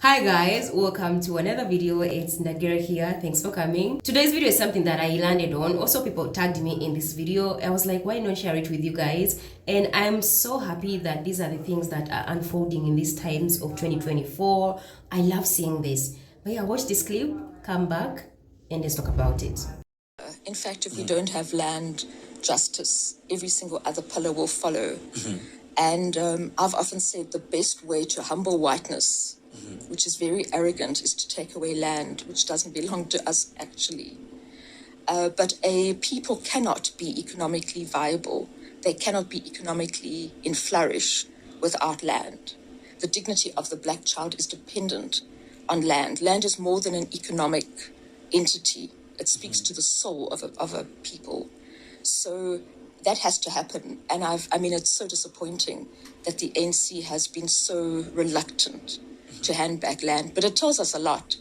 Hi guys, welcome to another video. It's 𝗙𝗶𝗀𝗀𝗃 here. Thanks for coming. Today's video is something that I landed on. Also, people tagged me in this video. I was like, why not share it with you guys? And I'm so happy that these are the things that are unfolding in these times of 2024. I love seeing this. But yeah, watch this clip, come back, and let's talk about it. In fact, if we don't have land justice, every single other pillar will follow. And I've often said the best way to humble whiteness, which is very arrogant, is to take away land, which doesn't belong to us actually. But a people cannot be economically viable. They cannot be economically in flourish without land. The dignity of the black child is dependent on land. Land is more than an economic entity. It speaks to the soul of a people. So that has to happen. And I mean, it's so disappointing that the ANC has been so reluctant to hand back land, but it tells us a lot.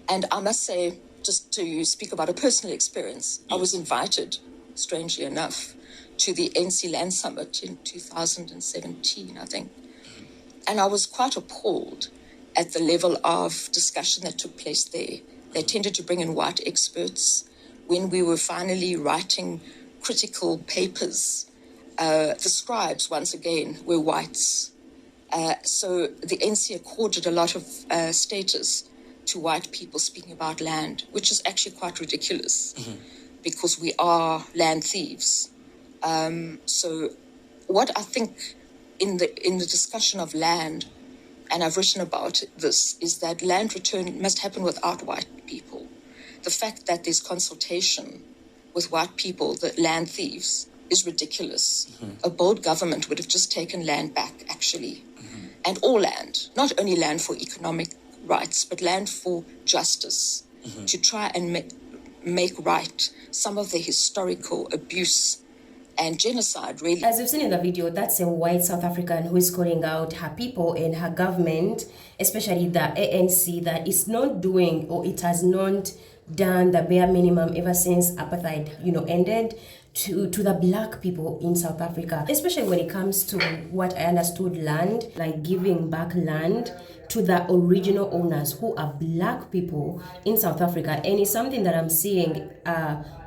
And I must say, just to speak about a personal experience, I was invited, strangely enough, to the ANC Land Summit in 2017, I think. And I was quite appalled at the level of discussion that took place there. They tended to bring in white experts. When we were finally writing critical papers, the scribes, once again, were whites. So the ANC accorded a lot of status to white people speaking about land, which is actually quite ridiculous because we are land thieves. So what I think in the discussion of land, and I've written about this, is that land return must happen without white people. The fact that there's consultation with white people, the land thieves, is ridiculous. A bold government would have just taken land back, actually. And all land, not only land for economic rights, but land for justice, to try and make right some of the historical abuse and genocide, really. As you've seen in the video, that's a white South African who is calling out her people and her government, especially the ANC, that it's not doing, or it has not done, the bare minimum ever since apartheid, ended, to the black people in South Africa, especially when it comes to what I understood, land, like giving back land to the original owners who are black people in South Africa. And it's something that I'm seeing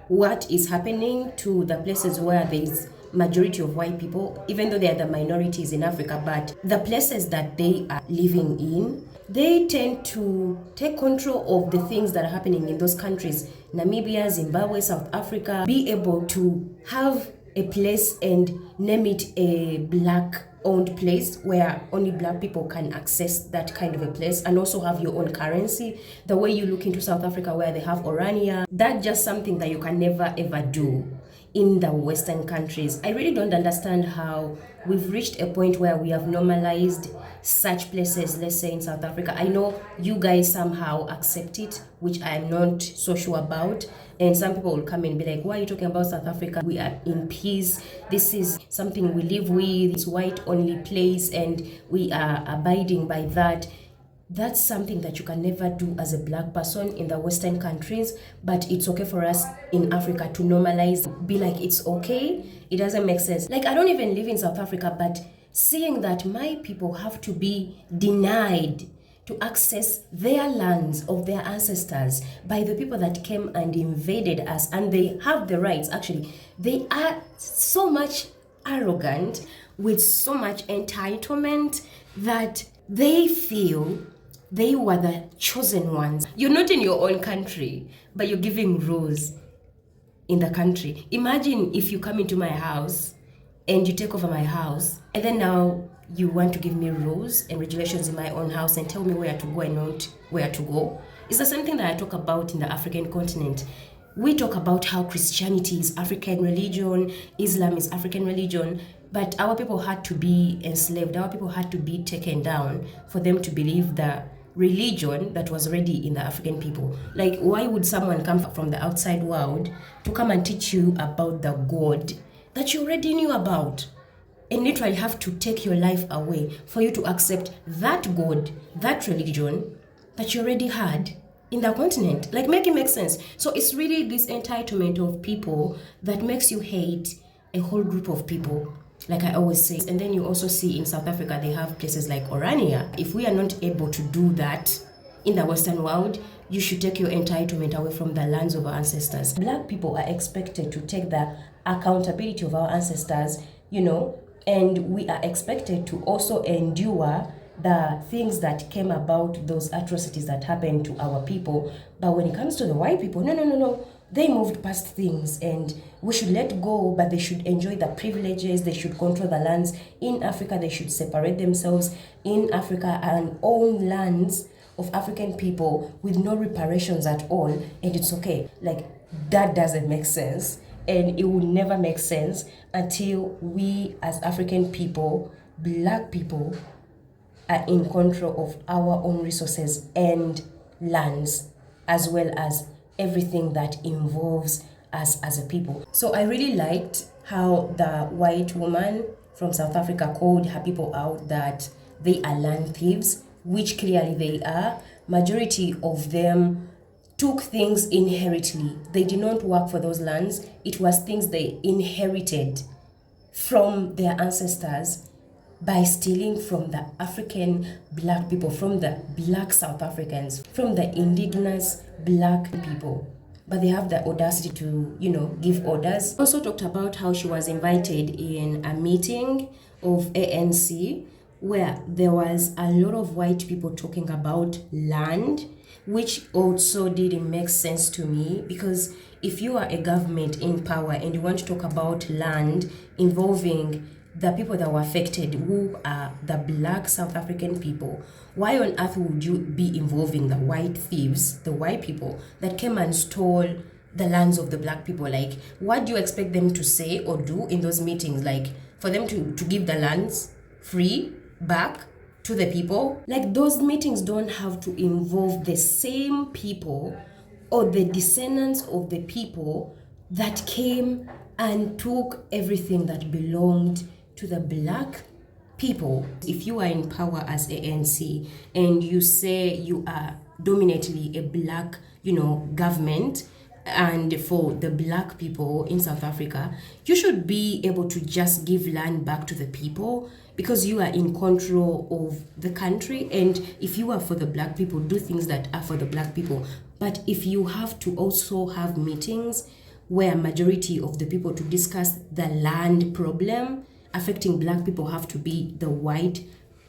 what is happening to the places where there is majority of white people, even though they are the minorities in Africa, but the places that they are living in, they tend to take control of the things that are happening in those countries. Namibia, Zimbabwe, South Africa, be able to have a place and name it a black owned place where only black people can access that kind of a place, and also have your own currency. The way you look into South Africa where they have orania, that's just something that you can never ever do in the Western countries. I really don't understand how we've reached a point where we have normalized such places, let's say in South Africa. I know you guys somehow accept it, which I'm not so sure about. And some people will come and be like, why are you talking about South Africa? We are in peace. This is something we live with. It's white only place and we are abiding by that. That's something that you can never do as a black person in the Western countries, but it's okay for us in Africa to normalize, be like, it's okay. It doesn't make sense. Like, I don't even live in South Africa, but seeing that my people have to be denied to access their lands of their ancestors by the people that came and invaded us, and they have the rights, actually. They are so much arrogant with so much entitlement that they feel they were the chosen ones. You're not in your own country, but you're giving rules in the country. Imagine if you come into my house and you take over my house, and then now you want to give me rules and regulations in my own house and tell me where to go and not where to go. It's the same thing that I talk about in the African continent. We talk about how Christianity is African religion, Islam is African religion, but our people had to be enslaved, our people had to be taken down for them to believe the religion that was already in the African people. Like, why would someone come from the outside world to come and teach you about the God that you already knew about, and literally have to take your life away for you to accept that God, that religion that you already had in the continent? Like, make it make sense. So it's really this entitlement of people that makes you hate a whole group of people. like I always say. And then you also see in South Africa, they have places like Orania. If we are not able to do that in the Western world, you should take your entitlement away from the lands of our ancestors. Black people are expected to take the accountability of our ancestors, you know, and we are expected to also endure the things that came about, those atrocities that happened to our people. But when it comes to the white people, no. They moved past things, and we should let go, but they should enjoy the privileges. They should control the lands in Africa. They should separate themselves in Africa and own lands of African people with no reparations at all, and it's okay. Like, that doesn't make sense, and it will never make sense until we as African people, Black people, are in control of our own resources and lands, as well as everything that involves us as a people. So I really liked how the white woman from South Africa called her people out that they are land thieves, which clearly they are. Majority of them took things inherently. They did not work for those lands. It was things they inherited from their ancestors by stealing from the African Black people, from the Black South Africans, from the indigenous Black people. But they have the audacity to, you know, give orders. Also talked about how she was invited in a meeting of ANC where there was a lot of white people talking about land, which also didn't make sense to me, because if you are a government in power and you want to talk about land involving the people that were affected, who are the Black South African people, why on earth would you be involving the white thieves, the white people that came and stole the lands of the Black people? Like, what do you expect them to say or do in those meetings? Like, for them to give the lands free back to the people? Like, those meetings don't have to involve the same people or the descendants of the people that came and took everything that belonged to the Black people. If you are in power as ANC and you say you are dominantly a Black, you know, government, and for the Black people in South Africa, you should be able to just give land back to the people, because you are in control of the country. And if you are for the Black people, do things that are for the Black people. But if you have to also have meetings where majority of the people to discuss the land problem affecting Black people have to be the white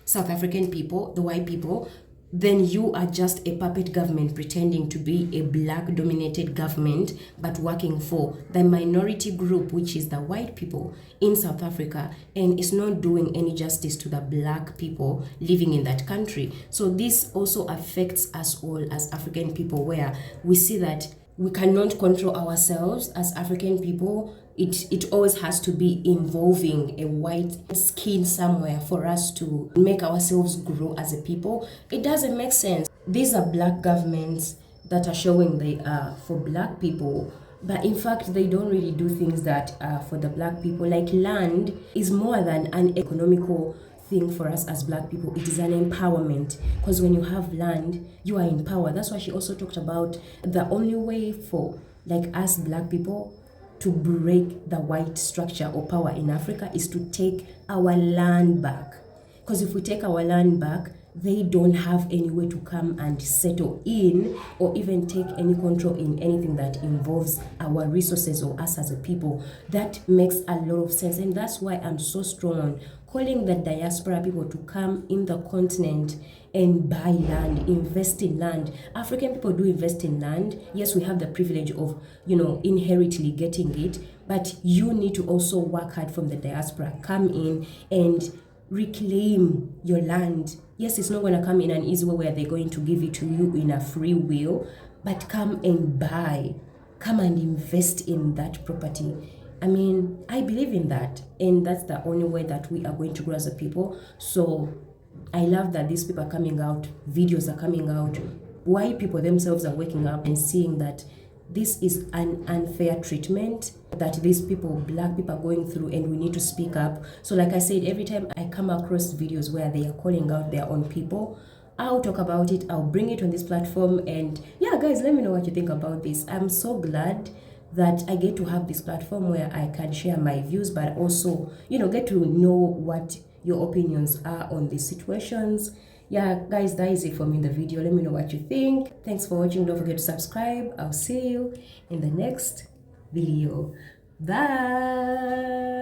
South African people, the white people, then you are just a puppet government pretending to be a Black dominated government, but working for the minority group, which is the white people in South Africa, and it's not doing any justice to the Black people living in that country. So this also affects us all as African people, where we see that we cannot control ourselves as African people. It always has to be involving a white skin somewhere for us to make ourselves grow as a people. It doesn't make sense. These are Black governments that are showing they are for Black people, but in fact they don't really do things that are for the Black people. Like, land is more than an economical thing for us as Black people. It is an empowerment, because when you have land, you are in power. That's why she also talked about the only way for, like, us Black people to break the white structure or power in Africa is to take our land back. Because if we take our land back, they don't have any way to come and settle in or even take any control in anything that involves our resources or us as a people. That makes a lot of sense, and that's why I'm so strong on calling the diaspora people to come in the continent and buy land, invest in land. African people do invest in land. Yes, we have the privilege of, you know, inherently getting it, but you need to also work hard from the diaspora. Come in and reclaim your land. Yes, it's not going to come in an easy way where they're going to give it to you in a free will, but come and buy, come and invest in that property. I mean, I believe in that, and that's the only way that we are going to grow as a people. So I love that these people are coming out, videos are coming out, white people themselves are waking up and seeing that this is an unfair treatment that these people, Black people, are going through, and we need to speak up. So like I said, every time I come across videos where they are calling out their own people, I'll talk about it, I'll bring it on this platform, and yeah, guys, let me know what you think about this. I'm so glad that I get to have this platform where I can share my views, but also, get to know what your opinions are on these situations. Yeah, guys, that is it for me in the video. Let me know what you think. Thanks for watching. Don't forget to subscribe. I'll see you in the next video. Bye.